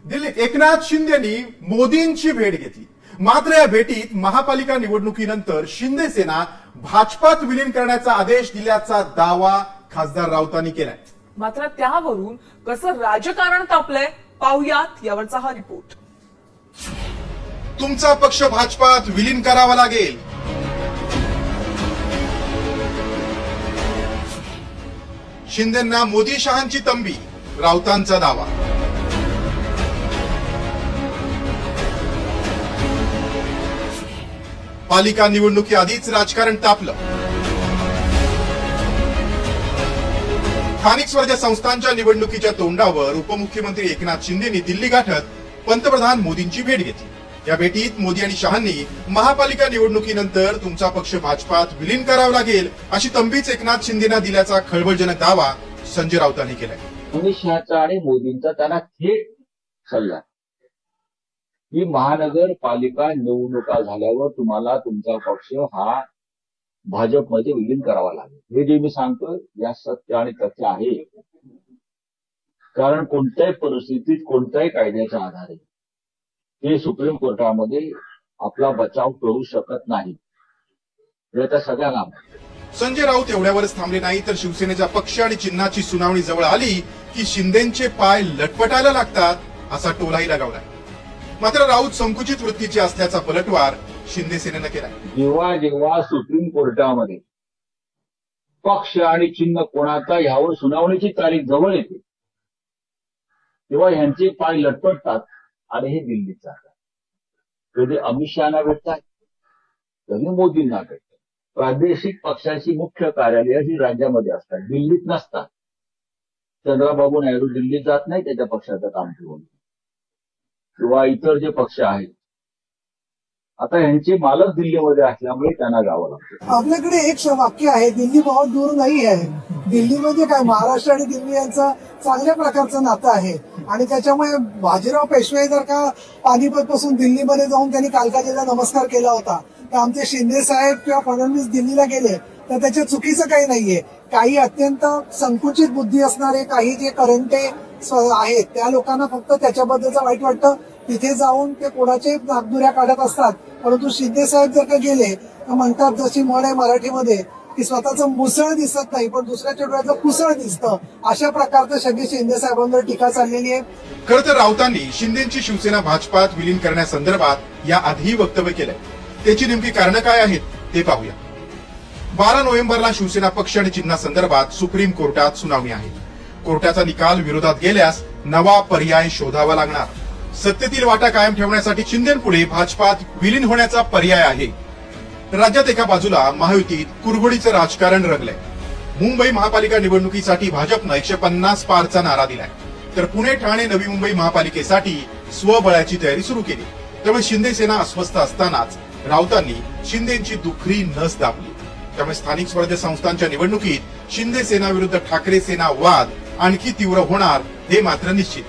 दिल्लीत एकनाथ शिंदेनी मोदींची भेट घेतली। मात्र या भेटीत महापालिका निवडणुकीनंतर शिंदे सेना भाजपात विलीन करण्याचा आदेश दिल्याचा दावा खासदार राऊतांनी केलाय। मात्र त्यावरून कसं राजकारण तापलंय पाहुयात यावरचा हा रिपोर्ट। तुमचा पक्ष भाजपात विलीन करावा लागेल। शिंदेंना मोदी शहांची तंबी, राऊतांचा दावा। पालिका निवडणुकीआधीच राजकारण तापलं। स्थानिक स्वराज्य संस्थांच्या निवडणुकीच्या तोंडावर उपमुख्यमंत्री एकनाथ शिंदेंनी दिल्ली गाठत पंतप्रधान मोदींची भेट घेतली। या भेटीत मोदी आणि शहांनी महापालिका निवडणुकीनंतर तुमचा पक्ष भाजपात विलीन करावा लागेल अशी तंबीच एकनाथ शिंदेंना दिल्याचा खळबळजनक दावा संजय राऊतांनी केलाय। अमित शहाचा आणि मोदींचा त्यांना थेट सल्ला की महानगरपालिका निवडणुका झाल्यावर तुम्हाला तुमचा पक्ष हा भाजपमध्ये विलीन करावा लागेल। हे जे मी सांगतोय या सत्य आणि तथ्य आहे। कारण कोणत्याही परिस्थितीत कोणत्याही कायद्याच्या आधारे ते सुप्रीम कोर्टामध्ये आपला बचाव करू शकत नाही, हे तर सगळ्यांना माहिती। संजय राऊत एवढ्यावरच थांबले नाही तर शिवसेनेच्या पक्ष आणि चिन्हाची सुनावणी जवळ आली की शिंदेंचे पाय लटपटायला लागतात असा टोलाही लगावलाय। मात्र राऊत संकुचित वृत्तीचे असल्याचा पलटवार शिंदे सेनेनं केलाय। जेव्हा जेव्हा सुप्रीम कोर्टामध्ये पक्ष आणि चिन्ह कोणाचा यावर सुनावणीची तारीख जवळ येते तेव्हा यांचे पाय लटपटतात आणि हे दिल्लीत जातात। कधी अमित शहाना भेटतात, कधी मोदींना भेटतात। प्रादेशिक पक्षाची मुख्य कार्यालय ही राज्यामध्ये असतात, दिल्लीत नसतात। चंद्राबाबू नायडू दिल्लीत जात नाही त्याच्या पक्षाचं काम ठेवून, किंवा इतर जे पक्ष आहेत आता यांचे मालक दिल्लीमध्ये असल्यामुळे त्यांना जावं लागतं। आपल्याकडे एक वाक्य आहे, दिल्ली बहुत दूर नाही आहे। दिल्लीमध्ये काय महाराष्ट्र आणि दिल्ली यांचं चांगल्या प्रकारचं नातं आहे आणि त्याच्यामुळे बाजीराव पेशवे जर का पानिपत पासून दिल्लीमध्ये जाऊन त्यांनी कालकाजीला नमस्कार केला होता तर आमचे शिंदे साहेब किंवा फडणवीस दिल्लीला गेले तर त्याच्या चुकीचं काही नाहीये। काही अत्यंत संकुचित बुद्धी असणारे काही जे करंटे आहेत त्या लोकांना फक्त त्याच्याबद्दलचं वाईट वाटतं, तिथे जाऊन ते कोणाचे नागदुऱ्या काढत असतात। परंतु शिंदे साहेब जर का गेले तर म्हणतात, जशी म्हण आहे मराठीमध्ये की स्वतःचं मुसळ दिसत नाही पण दुसऱ्याच्या डोळ्याचं कुसळ दिसतं, अशा प्रकारचं सगळी शिंदे साहेबांवर टीका चाललेली आहे। खरं तर राऊतांनी शिंदेची शिवसेना भाजपात विलीन करण्यासंदर्भात या आधीही वक्तव्य केलंय। त्याची नेमकी कारणं काय आहेत ते पाहूया। 12 नोव्हेंबरला शिवसेना पक्ष आणि चिन्हासंदर्भात सुप्रीम कोर्टात सुनावणी आहे। कोर्टाचा निकाल विरोधात गेल्यास नवा पर्याय शोधावा लागणार। सत्तेतील वाटा कायम ठेवण्यासाठी शिंदेपुढे भाजपात विलीन होण्याचा पर्याय आहे। राज्यात एका बाजूला महायुतीत कुरघोडीचं राजकारण रंगलंय। मुंबई महापालिका निवडणुकीसाठी भाजपनं 150 पारचा नारा दिलाय, तर पुणे ठाणे नवी मुंबई महापालिकेसाठी स्वबळाची तयारी सुरू केली। त्यामुळे शिंदे सेना अस्वस्थ असतानाच राऊतांनी शिंदेची दुखरी नस दाबली। त्यामुळे स्थानिक स्वराज्य संस्थांच्या निवडणुकीत शिंदे सेना विरुद्ध ठाकरे सेना वाद आणखी तीव्र होणार हे मात्र निश्चित।